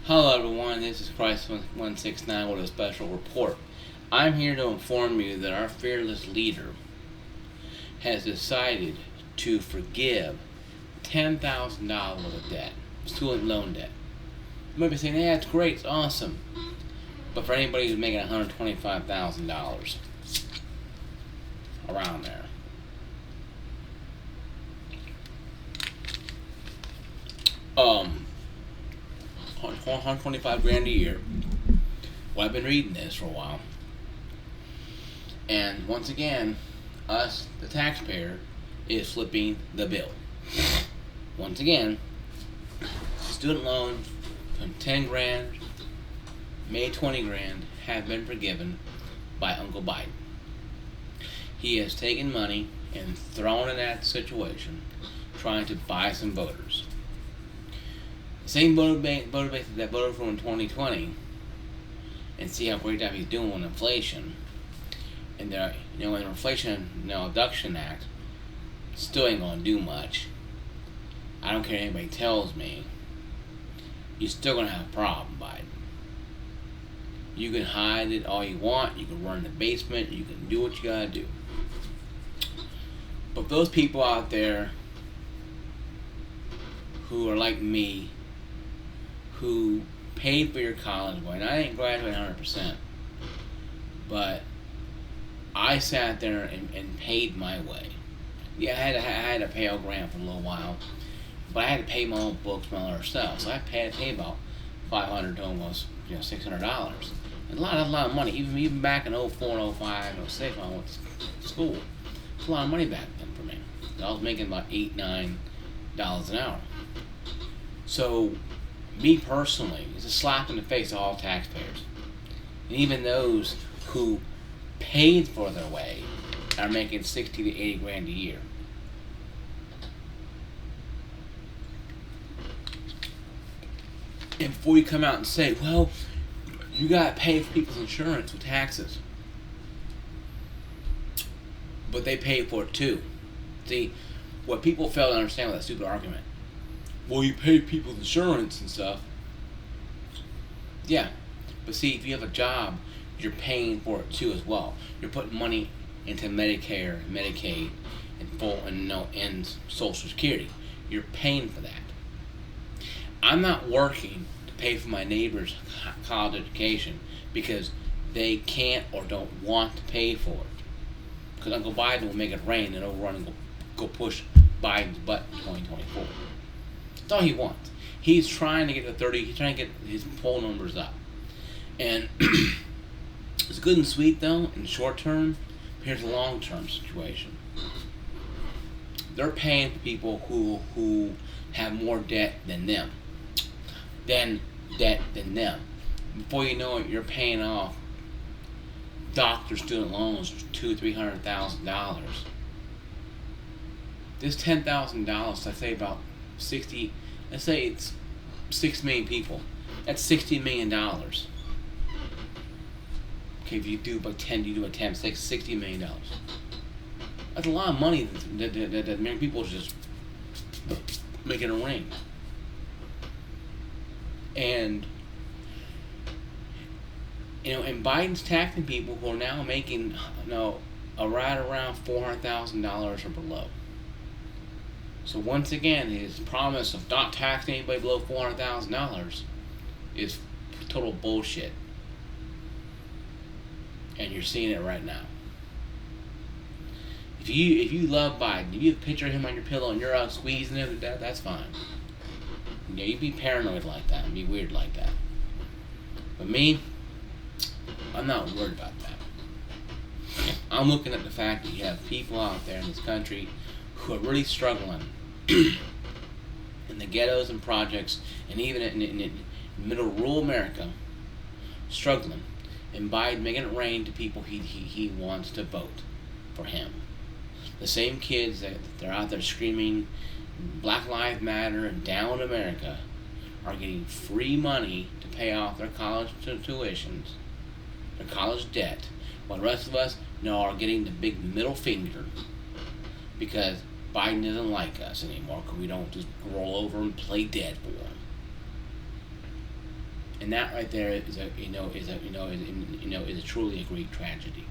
Hello everyone, this is Christ169 with a special report. I'm here to inform you that our fearless leader has decided to forgive $10,000 of debt, student loan debt. You might be saying, yeah, it's great, it's awesome. But for anybody who's making $125,000, around there, um, 125 grand a year. Well, I've been reading this for a while. And once again, us, the taxpayer, is flipping the bill. Once again, student loans from 10 grand, May 20 grand, have been forgiven by Uncle Biden. He has taken money and thrown it at the situation, trying to buy some voters. The same voter base that voted for him in 2020, and see how great job he's doing with inflation. And the Inflation Reduction Act still ain't gonna do much. I don't care what anybody tells me. You're still gonna have a problem, Biden. You can hide it all you want. You can run in the basement. You can do what you gotta do. But those people out there who are like me, who paid for your college, boy, and I didn't graduate 100%, but I sat there and paid my way. Yeah, I had a Pell Grant for a little while, but I had to pay my own books, my own other stuff. So I had to pay about $500 to almost $600. And a lot of money. Even back in 04 and 05 and 06 when I went to school, it's a lot of money back then for me. I was making about $8-9 an hour. So me personally, it's a slap in the face of all taxpayers, and even those who paid for their way are making 60 to 80 grand a year. And before you come out and say, well, you got to pay for people's insurance with taxes, but they pay for it too. See, what people fail to understand with that stupid argument, well, you pay people's insurance and stuff. Yeah, but see, if you have a job, you're paying for it too as well. You're putting money into Medicare, Medicaid, and Social Security. You're paying for that. I'm not working to pay for my neighbor's college education because they can't or don't want to pay for it. Because Uncle Biden will make it rain and overrun and go push Biden's butt in 2024. That's all he wants. He's trying to get to 30. He's trying to get his poll numbers up. And it's good and sweet, though, in the short term. Here's a long-term situation. They're paying for people who have more debt than them. Than them. Before you know it, you're paying off doctor student loans for $200,000-300,000. This $10,000, let's say about 60. Let's say it's 6 million people. That's $60 million. Okay, if you do about 10, you do a 10, $60 million. That's a lot of money that many people just making a ring. And and Biden's taxing people who are now making right around $400,000 or below. So once again, his promise of not taxing anybody below $400,000 is total bullshit. And you're seeing it right now. If you love Biden, if you picture him on your pillow and you're out squeezing him to death, that's fine. You be paranoid like that and be weird like that. But me, I'm not worried about that. I'm looking at the fact that you have people out there in this country who are really struggling in the ghettos and projects, and even in middle rural America, struggling, and Biden making it rain to people he wants to vote for him. The same kids that they're out there screaming Black Lives Matter and Down America are getting free money to pay off their college tuitions, their college debt, while the rest of us are getting the big middle finger because Biden doesn't like us anymore because we don't just roll over and play dead for him. And that right there is a truly a great tragedy.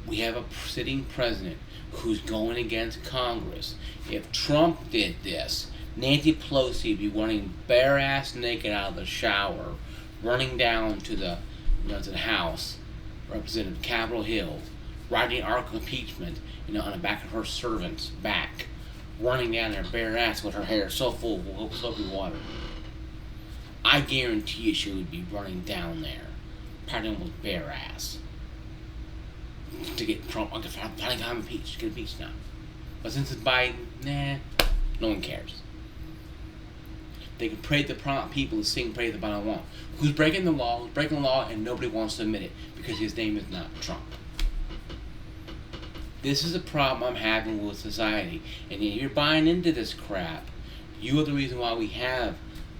We have a sitting president who's going against Congress. If Trump did this, Nancy Pelosi would be running bare ass naked out of the shower, running down to the House, Representative Capitol Hill, riding article impeachment, on the back of her servant's back, running down there bare ass with her hair so full of soapy water. I guarantee you she would be running down there, partying with bare ass, to get Trump. Finally got him impeached. Get impeached now. But since it's Biden, no one cares. They can pray the people to sing praise the Bible along. Who's breaking the law? Who's breaking the law, and nobody wants to admit it because his name is not Trump. This is a problem I'm having with society, and if you're buying into this crap, you are the reason why we have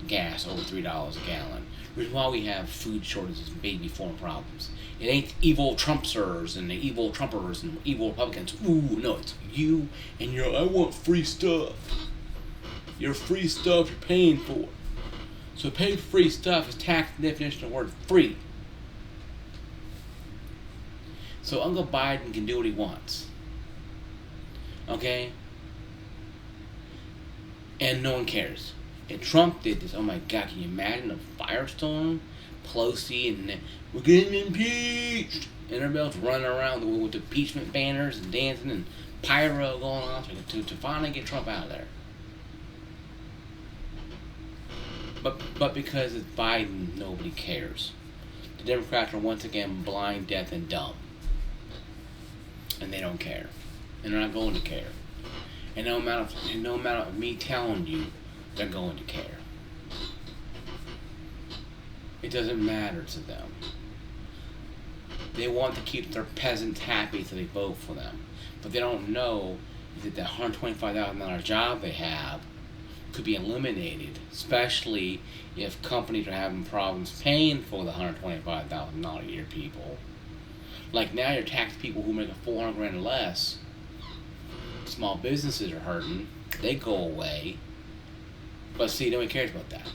gas over $3 a gallon. The reason why we have food shortages and baby formula problems. It ain't evil Trumpsters and the evil Trumpers and evil Republicans. Ooh, no, it's you and your I want free stuff. Your free stuff you're paying for. So paying for free stuff is tax definition of the word free. So Uncle Biden can do what he wants. Okay? And no one cares. If Trump did this, oh my God, can you imagine a firestorm? Pelosi and we're getting impeached. And everybody else running around with impeachment banners and dancing and pyro going on to finally get Trump out of there. But because it's Biden, nobody cares. The Democrats are once again blind, deaf, and dumb. And they don't care. And they're not going to care. And no amount of me telling you, they're going to care. It doesn't matter to them. They want to keep their peasants happy so they vote for them. But they don't know that the $125,000 job they have could be eliminated, especially if companies are having problems paying for the $125,000 a year people. Like now you're taxing people who make $400,000 or less. Small businesses are hurting. They go away. But see, nobody cares about that.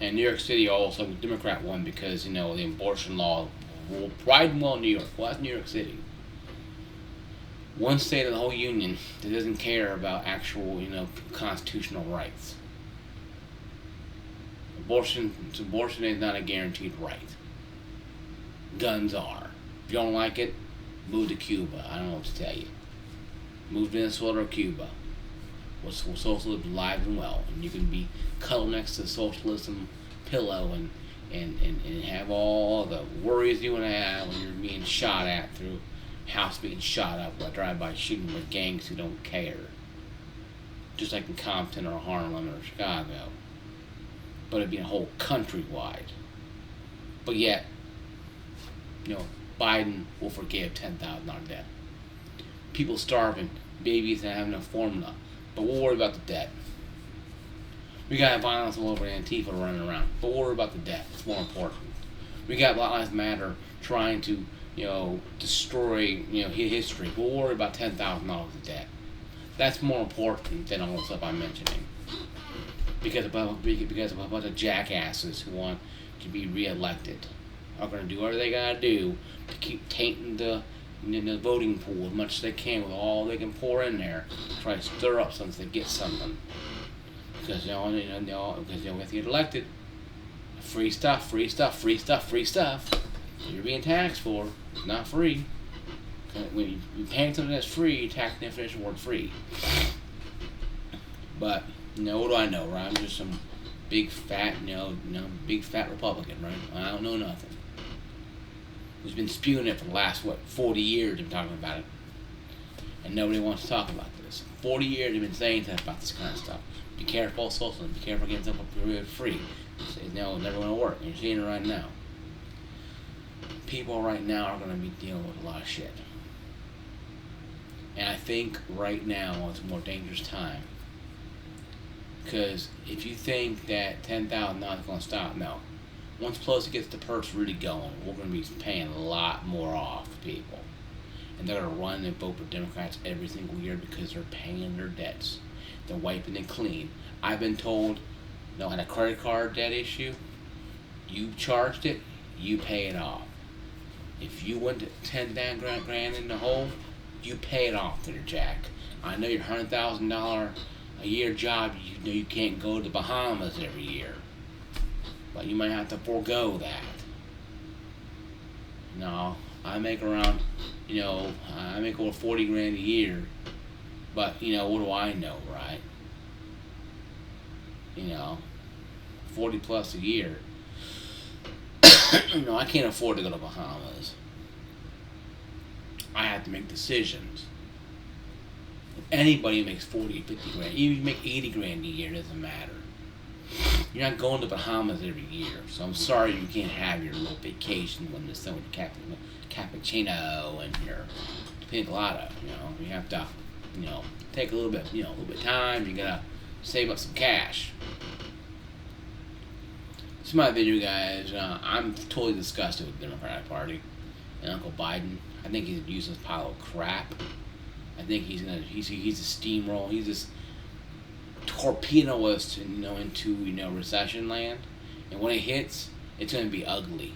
And New York City also, the Democrat won because, the abortion law ruled right and well in New York. Well, that's New York City. One state of the whole union that doesn't care about actual, constitutional rights. Abortion is not a guaranteed right. Guns are. If you don't like it, move to Cuba. I don't know what to tell you. Move to Venezuela or Cuba. Where socialism alive and well, and you can be cuddled next to the socialism pillow and have all the worries you want to have when you're being shot at through house being shot up by drive-by shooting with gangs who don't care. Just like in Compton or Harlem or Chicago. But it'd be a whole countrywide. But yet, Biden will forgive $10,000 debt. People starving, babies that have no formula. But we'll worry about the debt. We got violence all over Antifa running around. But we'll worry about the debt. It's more important. We got Black Lives Matter trying to, destroy, history. We'll worry about $10,000 of debt. That's more important than all the stuff I'm mentioning. Because a bunch of jackasses who want to be reelected are going to do whatever they got to do to keep tainting the voting pool as much as they can with all they can pour in there to try to stir up something to get something. Because because they have to get elected. Free stuff. You're being taxed for. It's not free. When you're paying something that's free, tax definition word free. But what do I know, right? I'm just some big fat Republican, right? I don't know nothing. Who's been spewing it for the last 40 years and talking about it. And nobody wants to talk about this. 40 years they've been saying stuff about this kind of stuff. Be careful, socialism. Be careful getting something free. It's never going to work. You're seeing it right now. People right now are going to be dealing with a lot of shit. And I think right now it's a more dangerous time. Because if you think that $10,000 is going to stop, no. Once Pelosi gets the purse really going, we're going to be paying a lot more off people. And they're going to run and vote for Democrats every single year because they're paying their debts. They're wiping it clean. I've been told You know, had a credit card debt issue, you charged it, you pay it off. If you went to 10 grand in the hole, you pay it off there, Jack. I know your $100,000 a year job, you know you can't go to the Bahamas every year. But you might have to forego that. No, I make around, I make over 40 grand a year. But, what do I know, right? 40 plus a year. I can't afford to go to Bahamas. I have to make decisions. If anybody makes 40, 50 grand, even if you make 80 grand a year, it doesn't matter. You're not going to Bahamas every year, so I'm sorry you can't have your little vacation when the sun with your cappuccino and your pina colada. You have to, take a little bit of time. You gotta save up some cash. This is my video, guys. I'm totally disgusted with the Democratic Party and Uncle Biden. I think he's a useless pile of crap. I think he's a steamroll. He's just torpedo us into recession land, and when it hits, it's going to be ugly.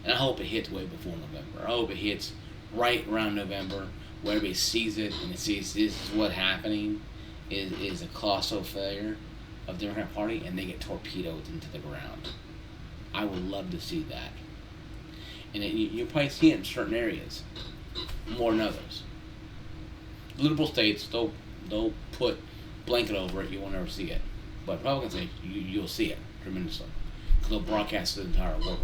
And I hope it hits way before November. I hope it hits right around November, where everybody sees it and it sees this is what's happening is a colossal failure of the Democratic Party, and they get torpedoed into the ground. I would love to see that, and you'll probably see it in certain areas more than others. Liberal states, they'll put blanket over it, you won't ever see it. But Republican states, you'll see it tremendously, because they'll broadcast to the entire world.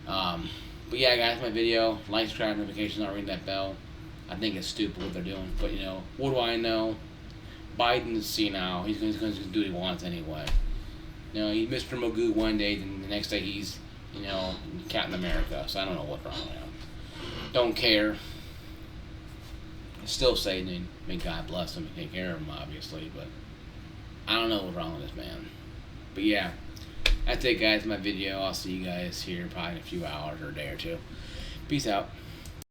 But yeah, guys, my video. Like, subscribe, notifications, not ring that bell. I think it's stupid what they're doing, but what do I know? Biden's senile. He's going to do what he wants anyway. He's Mr. Magoo one day, and the next day he's, Captain America. So I don't know what's wrong with him. Don't care. Still saying, may God bless him and take care of him, obviously, but I don't know what's wrong with this man. But yeah, that's it, guys. My video. I'll see you guys here probably in a few hours or a day or two. Peace out.